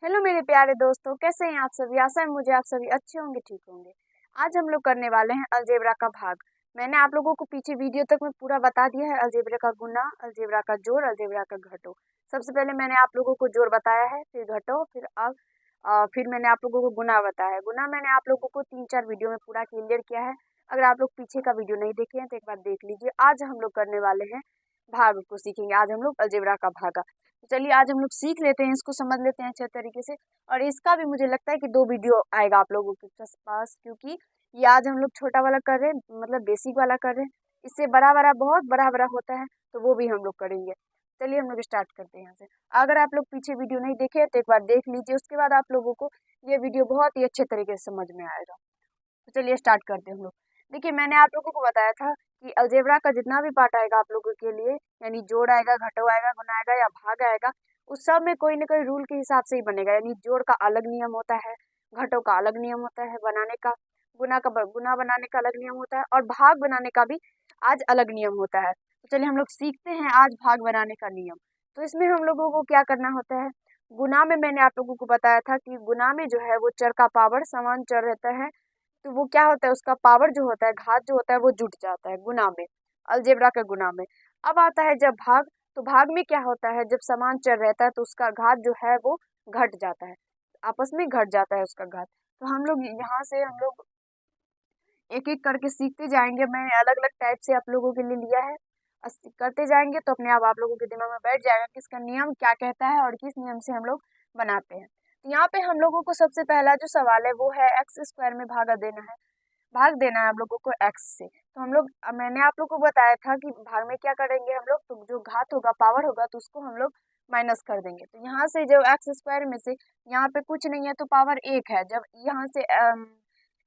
Hello मेरे प्यारे दोस्तों, कैसे हैं आप सभी। आशा है मुझे आप सभी अच्छे होंगे, ठीक होंगे। आज हम लोग करने वाले हैं अलजेब्रा का भाग। मैंने आप लोगों को पीछे वीडियो तक में पूरा बता दिया है, अलजेब्रा का गुना, अलजेब्रा का जोड़, अलजेब्रा का घटो। सबसे पहले मैंने आप लोगों को जोड़ बताया है, फिर घटो, फिर अब फिर मैंने आप लोगों को गुना बताया है। गुना मैंने आप लोगों को 3-4 वीडियो में पूरा क्लियर किया है। अगर आप लोग पीछे का वीडियो नहीं देखे हैं तो एक बार देख लीजिए। आज हम लोग करने वाले हैं भाग को सीखेंगे। आज हम लोग अलजेब्रा का भागा। तो चलिए आज हम लोग सीख लेते हैं, इसको समझ लेते हैं अच्छे तरीके से। और इसका भी मुझे लगता है कि 2 वीडियो आएगा आप लोगों के पास, क्योंकि ये आज हम लोग छोटा वाला कर रहे हैं, मतलब बेसिक वाला कर रहे हैं। इससे बड़ा बड़ा, बहुत बड़ा बड़ा होता है, तो वो भी हम लोग करेंगे। चलिए हम लोग स्टार्ट करते हैं यहाँ से। अगर आप लोग पीछे वीडियो नहीं देखे तो एक बार देख लीजिए, उसके बाद आप लोगों को ये वीडियो बहुत ही अच्छे तरीके से समझ में आएगा। तो चलिए स्टार्ट करते हैं हम लोग। देखिए मैंने आप लोगों को बताया था कि अलजेब्रा का जितना भी पार्ट आएगा आप लोगों के लिए, यानी जोड़ आएगा, घटाव आएगा, गुणा आएगा या भाग आएगा, उस सब में कोई ना कोई रूल के हिसाब से ही बनेगा। यानी जोड़ का अलग नियम होता है, घटों का अलग नियम होता है बनाने का, गुना बनाने का अलग नियम होता है, और भाग बनाने का भी आज अलग नियम होता है। तो चलिए हम लोग सीखते हैं आज भाग बनाने का नियम। तो इसमें हम लोगों को क्या करना होता है। गुना में मैंने आप लोगों को बताया था कि गुना में जो है वो चर का पावर समान चर रहता है, तो वो क्या होता है, उसका पावर जो होता है, घात जो होता है, वो जुट जाता है गुना में, अलजेब्रा का गुना में। अब आता है जब भाग, तो भाग में क्या होता है, जब समान चर रहता है तो उसका घात जो है वो घट जाता है, आपस में घट जाता है उसका घात। तो हम लोग यहाँ से हम लोग एक एक करके सीखते जाएंगे। मैंने अलग अलग टाइप से आप लोगों के लिए लिया है, करते जाएंगे तो अपने आप लोगों के दिमाग में बैठ जाएगा कि इसका नियम क्या कहता है और किस नियम से हम लोग बनाते हैं। तो यहाँ पे हम लोगों को सबसे पहला जो सवाल है वो है एक्स स्क्वायर में भागा देना है। भाग देना है आप लोगों को एक्स से। तो हम लोग, मैंने आप लोग को बताया था कि भाग में क्या करेंगे हम लोग, तो जो घात होगा, पावर होगा, तो उसको हम लोग माइनस कर देंगे। तो यहाँ से जो एक्स स्क्वायर में से यहाँ पे कुछ नहीं है तो पावर 1 है, जब यहाँ से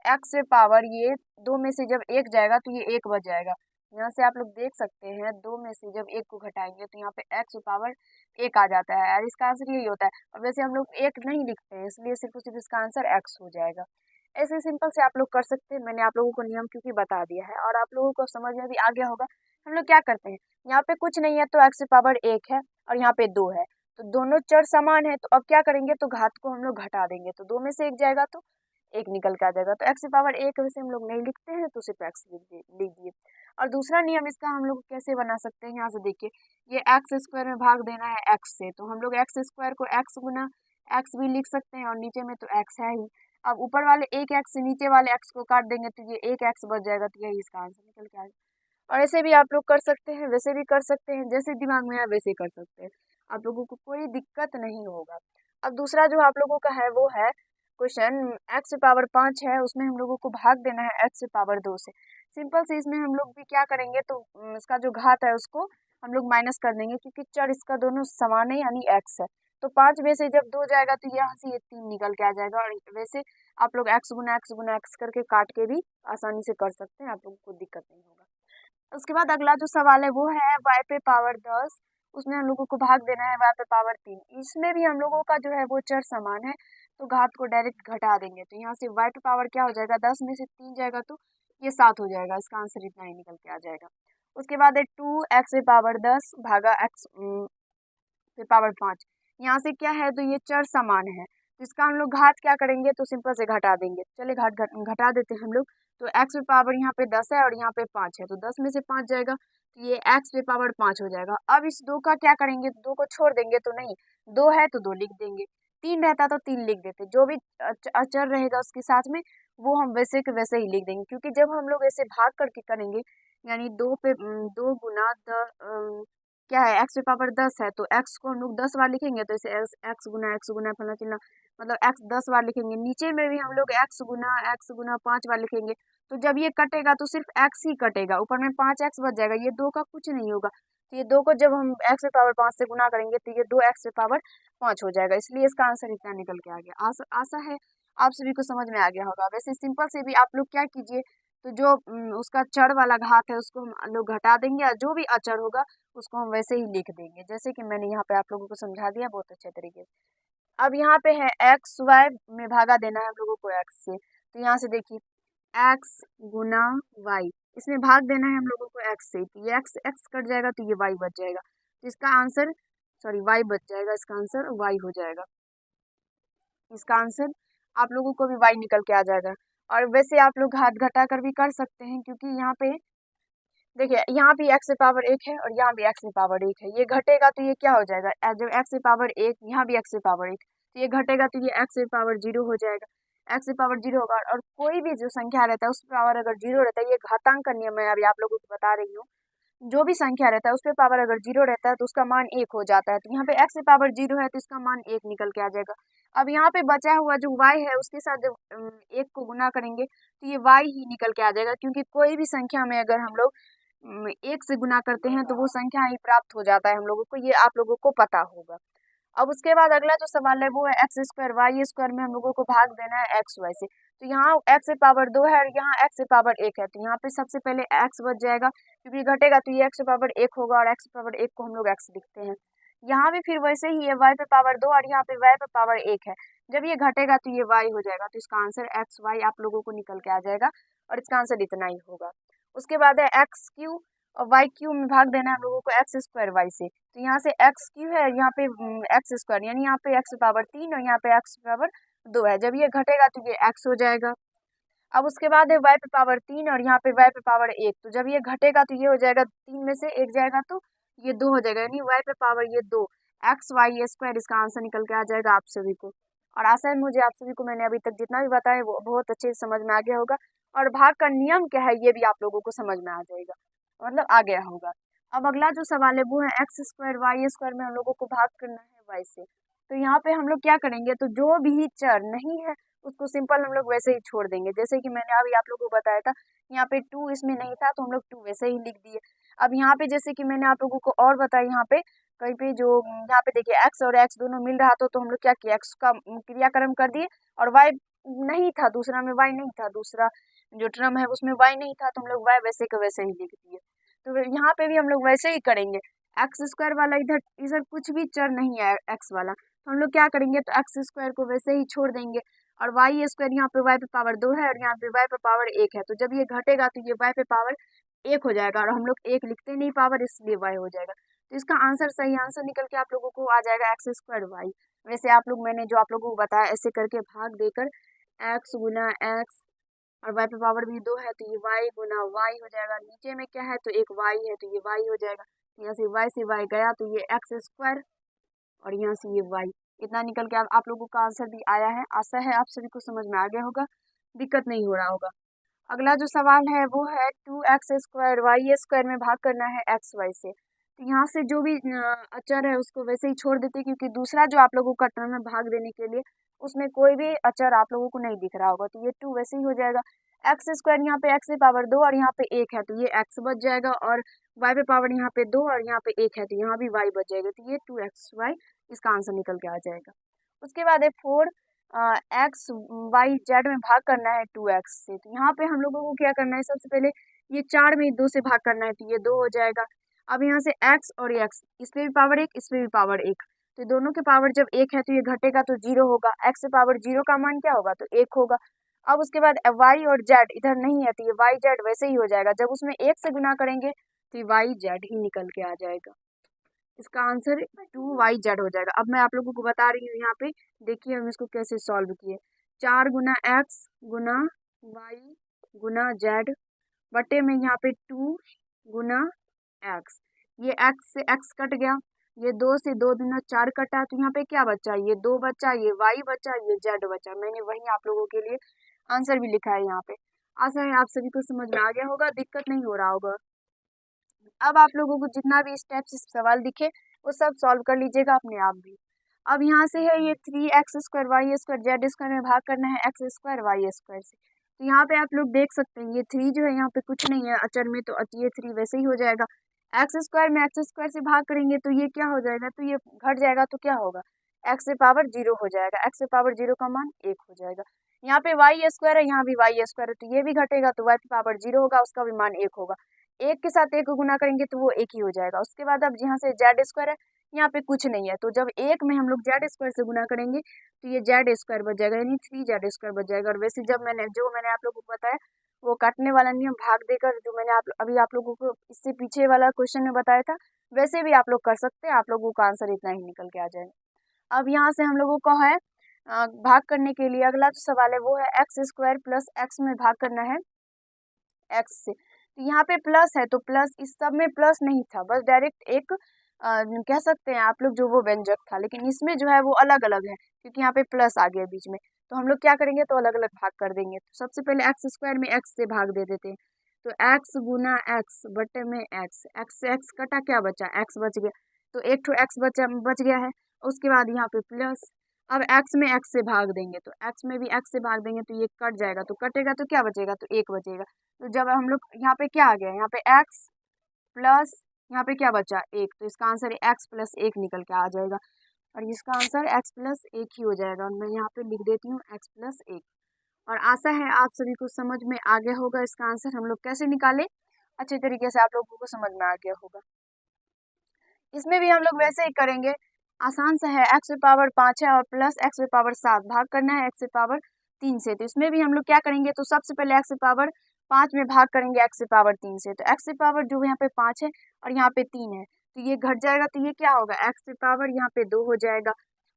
एक्स से पावर ये 2 में से जब 1 जाएगा तो ये 1 बच जाएगा। यहाँ से आप लोग देख सकते हैं 2 में से जब 1 को घटाएंगे तो यहाँ पे एक्स पावर 1 आ जाता है, और इसका आंसर यही होता है। और वैसे हम लोग 1 नहीं लिखते हैं, इसलिए सिर्फ और सिर्फ इसका आंसर एक्स हो जाएगा। ऐसे सिंपल से आप लोग कर सकते हैं। मैंने आप लोगों को नियम क्योंकि बता दिया है और आप लोगों को समझ में भी आ गया होगा। हम लोग क्या करते हैं, यहाँ पे कुछ नहीं है तो एक्स पावर 1 है और यहाँ पे 2 है, तो दोनों चर समान है, तो अब क्या करेंगे, तो घात को हम लोग घटा देंगे, तो 2 में से 1 जाएगा तो 1 निकल के आ जाएगा। तो एक्स पावर 1 वैसे हम लोग नहीं लिखते हैं, तो सिर्फ एक्स लिख दिए। और दूसरा नियम इसका हम लोग कैसे बना सकते हैं, यहाँ से देखिए, ये एक्स स्क्वायर में भाग देना है एक्स से, तो हम लोग एक्स स्क्वायर को एक्स गुना एक्स भी लिख सकते हैं, और नीचे में तो एक्स है ही। अब ऊपर वाले एक एक्स से नीचे वाले एक्स को काट देंगे तो ये एक एक्स बच जाएगा, तो यही इसका आंसर निकल के आएगा। और ऐसे भी आप लोग कर सकते हैं, वैसे भी कर सकते हैं, जैसे दिमाग में है वैसे ही कर सकते हैं। आप लोगों को कोई दिक्कत नहीं होगा। अब दूसरा जो आप लोगों का है वो है क्वेश्चन, एक्स पावर 5 है, उसमें हम लोगों को भाग देना है एक्स पावर 2 से। सिंपल से इसमें हम लोग भी क्या करेंगे, तो इसका जो घात है उसको हम लोग माइनस कर देंगे, क्योंकि चर इसका दोनों समान है यानी एक्स है। तो 5 में से जब 2 जाएगा तो यहाँ से ये 3 निकल के आ जाएगा। और वैसे आप लोग एक्स गुना एक्स करके काट के भी आसानी से कर सकते हैं, आप लोगों को दिक्कत नहीं होगा। उसके बाद अगला जो सवाल है वो है वाई पे पावर 10, उसमें हम लोगों को भाग देना है वाई पे पावर 3। इसमें भी हम लोगों का जो है वो चर समान है, तो घात को डायरेक्ट घटा देंगे, तो यहाँ से वाई पे पावर क्या हो जाएगा, 10 में से 3 जाएगा तो ये 7 हो जाएगा, इसका आंसर इतना ही निकल के आ जाएगा। उसके बाद है 2 एक्स पे पावर 10 भागा एक्स पे पावर 5। यहाँ से क्या है, तो ये चर समान है, तो इसका हम लोग घात क्या करेंगे, तो सिंपल से घटा देंगे। चलिए घटा देते हैं हम लोग। तो एक्स पे पावर यहाँ पे 10 है और यहाँ पे 5 है, तो 10 में से 5 जाएगा तो ये एक्स पे पावर 5 हो जाएगा। अब इस 2 का क्या करेंगे, 2 को छोड़ देंगे तो नहीं, 2 है तो 2 लिख देंगे, 3 रहता तो 3 लिख देते, जो भी अचर रहेगा उसके साथ में वो हम वैसे के वैसे ही लिख देंगे। क्योंकि जब हम लोग ऐसे भाग करके करेंगे, यानी 2 पे 2 गुना क्या है, एक्स पे पावर 10 है, तो एक्स को हम लोग 10 बार लिखेंगे, तो इसे एक्स गुना फला चिल्ला, मतलब एक्स 10 बार लिखेंगे। नीचे में भी हम लोग एक्स गुना 5 बार लिखेंगे, तो जब ये कटेगा तो सिर्फ एक्स ही कटेगा, ऊपर में 5 एक्स बच जाएगा, ये 2 का कुछ नहीं होगा। तो ये 2 को जब हम एक्स पे पावर 5 से गुना करेंगे तो ये 2 एक्स पे पावर 5 हो जाएगा, इसलिए इसका आंसर इतना निकल के आ गया। आशा है आप सभी को समझ में आ गया होगा। वैसे सिंपल से भी आप लोग क्या कीजिए, तो जो उसका चढ़ वाला घात है उसको हम लोग घटा देंगे, और जो भी अचर होगा उसको हम वैसे ही लिख देंगे, जैसे कि मैंने यहाँ पे आप लोगों को समझा दिया बहुत अच्छे तरीके से। अब यहाँ पे है एक्स वाई में भागा देना है हम लोगों को एक्स से, तो यहाँ से देखिए एक्स गुना वाई, इसमें भाग देना है हम लोगों को एक्स से, तो ये एक्स एक्स कट जाएगा तो ये वाई बच जाएगा, तो इसका आंसर, सॉरी वाई बच जाएगा, इसका आंसर वाई हो जाएगा। इसका आंसर आप लोगों को भी y निकल के आ जाएगा। और वैसे आप लोग घात घटा कर भी कर सकते हैं, क्योंकि यहाँ पे देखिए यहाँ भी x से पावर 1 है और यहाँ भी x से पावर 1 है। ये घटेगा तो ये क्या हो जाएगा, जब x से पावर 1 यहाँ भी x से पावर 1, तो ये घटेगा तो ये x से पावर 0 हो जाएगा। x से पावर 0 होगा, और कोई भी जो संख्या रहता है उस पावर अगर 0 रहता है, ये घातांक का नियम है, अभी आप लोगों को बता रही हूँ। जो भी संख्या रहता है उस पे पावर अगर 0 रहता है तो उसका मान 1 हो जाता है। तो यहाँ पे x से पावर 0 है तो इसका मान 1 निकल के आ जाएगा। अब यहाँ पे बचा हुआ जो y है उसके साथ जब 1 को गुना करेंगे तो ये y ही निकल के आ जाएगा, क्योंकि कोई भी संख्या में अगर हम लोग 1 से गुना करते हैं तो वो संख्या ही प्राप्त हो जाता है हम लोगों को, ये आप लोगों को पता होगा। अब उसके बाद अगला जो सवाल है वो है एक्स स्क्वायर वाई स्क्वायर में हम लोगों को भाग देना है एक्स वाई से। तो यहाँ x से पावर 2 है और यहाँ x से पावर 1 है, तो यहाँ पे सबसे पहले x बच जाएगा, क्योंकि घटेगा तो ये x से पावर 1 होगा और x से पावर 1 को हम लोग x लिखते हैं। यहाँ भी फिर वैसे ही है y पे पावर 2 और यहाँ पे y पे पावर 1 है, जब ये घटेगा तो ये y हो जाएगा, तो इसका आंसर एक्स वाई आप लोगों को निकल के आ जाएगा और इसका आंसर इतना ही होगा। उसके बाद है एक्स क्यू और वाई क्यू में भाग देना है हम लोगों को एक्स स्क्वायर वाई से। तो यहाँ से एक्स क्यू है, यहाँ पे एक्स स्क्वायर, यानी यहाँ पे एक्स पावर 3 और यहाँ पे एक्स पावर 2 है, जब ये घटेगा तो ये एक्स हो जाएगा। अब उसके बाद है वाई पे पावर 3 और यहाँ पे वाई पे पावर 1, तो जब ये घटेगा तो ये हो जाएगा 3 में से 1 जाएगा तो ये 2 हो जाएगा, यानी वाई पे पावर ये 2 एक्स वाई स्क्वायर, इसका आंसर निकल के आ जाएगा आप सभी को। और आशा है मुझे आप सभी को मैंने अभी तक जितना भी बताया वो बहुत अच्छे से समझ में आ गया होगा, और भाग का नियम क्या है ये भी आप लोगों को समझ में आ जाएगा, मतलब आ गया होगा। अब अगला जो सवाल है वो है एक्स स्क्वायर वाई स्क्वायर में हम लोगों को भाग करना है वाई से। तो यहाँ पे हम लोग क्या करेंगे, तो जो भी चर नहीं है उसको सिंपल हम लोग वैसे ही छोड़ देंगे, जैसे कि मैंने अभी आप लोगों को बताया था, यहाँ पे 2 इसमें नहीं था तो हम लोग 2 वैसे ही लिख दिए। अब यहाँ पे जैसे कि मैंने आप लोगों को और बताया, यहाँ पे कहीं पे जो यहाँ पे देखिए x और x दोनों मिल रहा था, तो हम लोग क्या किया, x का क्रियाक्रम कर दिए, और y नहीं था, दूसरा में y नहीं था, दूसरा जो टर्म है उसमें y नहीं था, तो हम लोग y वैसे के वैसे ही लिख दिए। तो यहाँ पे भी हम लोग वैसे ही करेंगे, एक्स स्क्वायर वाला इधर इधर कुछ भी चर नहीं है एक्स वाला, तो हम लोग क्या करेंगे, तो एक्स स्क्वायर को वैसे ही छोड़ देंगे, और वाई स्क्वायर यहाँ पे वाई पे पावर 2 है और यहाँ पे वाई पे पावर 1 है, तो जब ये घटेगा तो ये वाई पे पावर 1 हो जाएगा, और हम लोग 1 लिखते नहीं पावर, इसलिए वाई हो जाएगा। तो इसका आंसर सही आंसर निकल के आप लोगों को आ जाएगा एक्स स्क्वायर वाई। वैसे आप लोग मैंने जो आप लोगों को बताया ऐसे करके भाग देकर एक्स गुना एक्स और y पे पावर भी 2 है तो ये y गुना y हो जाएगा, नीचे में क्या है तो एक y है तो ये y हो जाएगा, यहाँ से y गया तो ये एक्स स्क्वायर और यहाँ से ये y, इतना निकल के आप लोगों का आंसर भी आया है। आशा है आप सभी को समझ में आ गया होगा, दिक्कत नहीं हो रहा होगा। अगला जो सवाल है वो है 2x स्क्वायर वाई स्क्वायर में भाग करना है एक्स वाई से। तो यहाँ से जो भी अचर है उसको वैसे ही छोड़ देते, क्योंकि दूसरा जो आप लोगों का टर्म है भाग देने के लिए उसमें कोई भी अचर आप लोगों को नहीं दिख रहा होगा, तो ये 2 वैसे ही हो जाएगा। एक्स स्क्वायर यहाँ पे एक्स से पावर 2 और यहाँ पे 1 है तो ये एक्स बच जाएगा, और वाई पे पावर यहाँ पे 2 और यहाँ पे 1 है तो यहाँ भी वाई बच जाएगा, तो ये 2xy इसका आंसर निकल के आ जाएगा। उसके बाद है 4 एक्स वाई जेड में भाग करना है 2x से। तो यहाँ पे हम लोगों को क्या करना है, सबसे पहले ये 4 में 2 से भाग करना है तो ये 2 हो जाएगा। अब यहाँ से x और x, इस पे भी पावर 1 इस पे भी पावर 1, तो दोनों के पावर जब 1 है तो ये घटेगा तो 0 होगा, x से पावर 0 का मान क्या होगा तो 1 होगा। अब उसके बाद y और z इधर नहीं है तो ये y z वैसे ही हो जाएगा, जब उसमें 1 से गुना करेंगे तो ये y z ही निकल के आ जाएगा, इसका आंसर 2yz हो जाएगा। अब मैं आप लोगों को बता रही हूँ, यहाँ पे देखिए हम इसको कैसे सॉल्व किए, 4 गुना x गुना y गुना z बटे में यहाँ पे 2 गुना x, ये x से x कट गया, ये 2 से 2 दूना 4 कटा, तो यहाँ पे क्या बचा, ये 2 बचा, ये y बचा, ये z बचा। मैंने वही आप लोगों के लिए आंसर भी लिखा है यहाँ पे। आशा है आप सभी को समझ में आ गया होगा, दिक्कत नहीं हो रहा होगा। अब आप लोगों को जितना भी स्टेप्स सवाल दिखे वो सब सॉल्व कर लीजिएगा अपने आप भी। अब यहाँ से है ये 3x square Y square Z square में भाग करना है एक्स स्क्वायर वाई स्क्वायर से। तो यहाँ पे आप लोग देख सकते हैं ये 3 जो है यहाँ पे कुछ नहीं है अचर में, तो ये 3 वैसे ही हो जाएगा। एक्स स्क्वायर में एक्स स्क्वायर से भाग करेंगे तो ये क्या हो जाएगा, तो ये घट जाएगा तो क्या होगा, एक्स से पावर 0 हो जाएगा, एक्स से पावर 0 का मान 1 हो जाएगा। यहाँ पे वाई स्क्वायर है, यहाँ भी वाई स्क्वायर है, तो ये भी घटेगा तो वाई पे पावर 0 होगा, उसका भी मान 1 होगा। 1 के साथ 1 को गुना करेंगे तो वो 1 ही हो जाएगा। उसके बाद अब यहाँ से जेड स्क्वायर है, यहाँ पे कुछ नहीं है, तो जब 1 में हम लोग जेड स्क्वायर से गुना करेंगे तो ये जेड स्क्वायर बच जाएगा, यानी 3z स्क्वायर बच जाएगा। और वैसे जब मैंने आप लोगों को बताया वो काटने वाला नियम भाग देकर, जो मैंने अभी आप लोगों को इससे पीछे वाला क्वेश्चन में बताया था, वैसे भी आप लोग कर सकते हैं, आप लोगों का आंसर इतना ही निकल के आ जाएगा। अब यहाँ से हम लोगों का है भाग करने के लिए अगला जो सवाल है वो है एक्स स्क्वायर प्लस एक्स में भाग करना है एक्स से। तो यहाँ पे प्लस है तो प्लस, इस सब में प्लस नहीं था, बस डायरेक्ट एक कह सकते हैं आप लोग जो वो व्यंजक था, लेकिन इसमें जो है वो अलग अलग है क्योंकि यहाँ पे प्लस आ गया बीच में। तो हम लोग क्या करेंगे, तो अलग अलग भाग कर देंगे। तो सबसे पहले एक्स स्क्वायर में एक्स से भाग दे देते हैं। तो एक्स गुना एक्स बटे में एक्स, एक्स से एक्स कटा, क्या बचा, एक्स बच गया। तो एक ठो एक्स बच गया है। उसके बाद यहाँ पे प्लस, अब एक्स में एक्स से भाग देंगे तो एक्स में भी एक्स से भाग देंगे तो ये कट जाएगा, तो कटेगा तो क्या बचेगा, तो एक बचेगा। तो जब हम लोग यहाँ पे क्या आ गया, यहाँ पे एक्स प्लस यहाँ पे क्या बचा, एक, तो इसका आंसर एक्स प्लस एक निकल के आ जाएगा और इसका आंसर एक्स प्लस एक ही हो जाएगा। और मैं यहाँ पे लिख देती हूँ एक्स प्लस एक। और आशा है आप सभी को समझ में आ गया होगा इसका आंसर हम लोग कैसे निकाले, अच्छे तरीके से आप लोगों को समझ में आ गया होगा। इसमें भी हम लोग वैसे ही करेंगे, आसान सा है। एक्स पे पावर 5 है और प्लस एक्स पे पावर 7 भाग करना है एक्स पे पावर 3 से। तो इसमें भी हम लोग क्या करेंगे, तो सबसे पहले एक्स पे पावर 5 में भाग करेंगे एक्स पे पावर 3 से। तो एक्स पे पावर जो यहाँ पे 5 है और यहाँ पे 3 है तो ये घट जाएगा, तो ये क्या होगा, एक्स पे पावर यहाँ पे 2 हो जाएगा।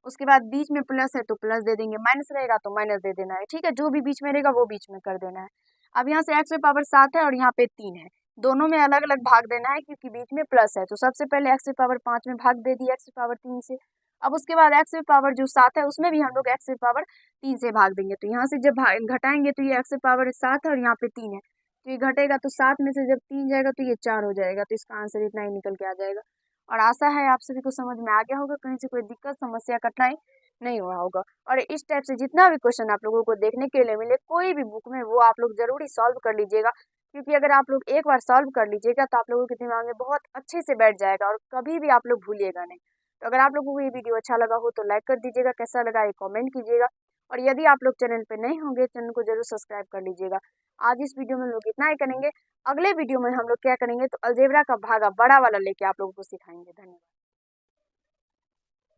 उसके बाद बीच में प्लस है तो प्लस दे देंगे, माइनस रहेगा तो माइनस दे देना है, ठीक है, जो भी बीच में रहेगा वो बीच में कर देना है। अब यहाँ से एक्स पे पावर 7 है और यहाँ पे 3 है, दोनों में अलग अलग भाग देना है क्योंकि बीच में प्लस है। तो सबसे पहले एक्स पावर 5 में भाग दे दिया एक्स पावर 3 से। अब उसके बाद एक्स पावर जो 7 है उसमें भी हम लोग एक्स पावर 3 से भाग देंगे। तो यहाँ से जब घटाएंगे तो ये एक्स पावर 7 है और यहाँ पे 3 है, तो ये घटेगा तो 7 में से जब 3 जाएगा तो ये 4 हो जाएगा। तो इसका आंसर इतना ही निकल के आ जाएगा। और आशा है आप सभी को समझ में आ गया होगा, कहीं से कोई दिक्कत समस्या कठिनाई नहीं हुआ होगा। और इस टाइप से जितना भी क्वेश्चन आप लोगों को देखने के लिए मिले कोई भी बुक में, वो आप लोग जरूरी सॉल्व कर लीजिएगा क्योंकि अगर आप लोग एक बार सॉल्व कर लीजिएगा तो आप लोगों के दिमाग में बहुत अच्छे से बैठ जाएगा और कभी भी आप लोग भूलिएगा नहीं। तो अगर आप लोगों को ये वीडियो अच्छा लगा हो तो लाइक कर दीजिएगा, कैसा लगा ये कमेंट कीजिएगा। और यदि आप लोग चैनल पे नए होंगे चैनल को जरूर सब्सक्राइब कर लीजिएगा। आज इस वीडियो में हम लोग इतना ही करेंगे, अगले वीडियो में हम लोग क्या करेंगे, तो अलजेब्रा का भागा बड़ा वाला लेके आप लोगों को सिखाएंगे। धन्यवाद।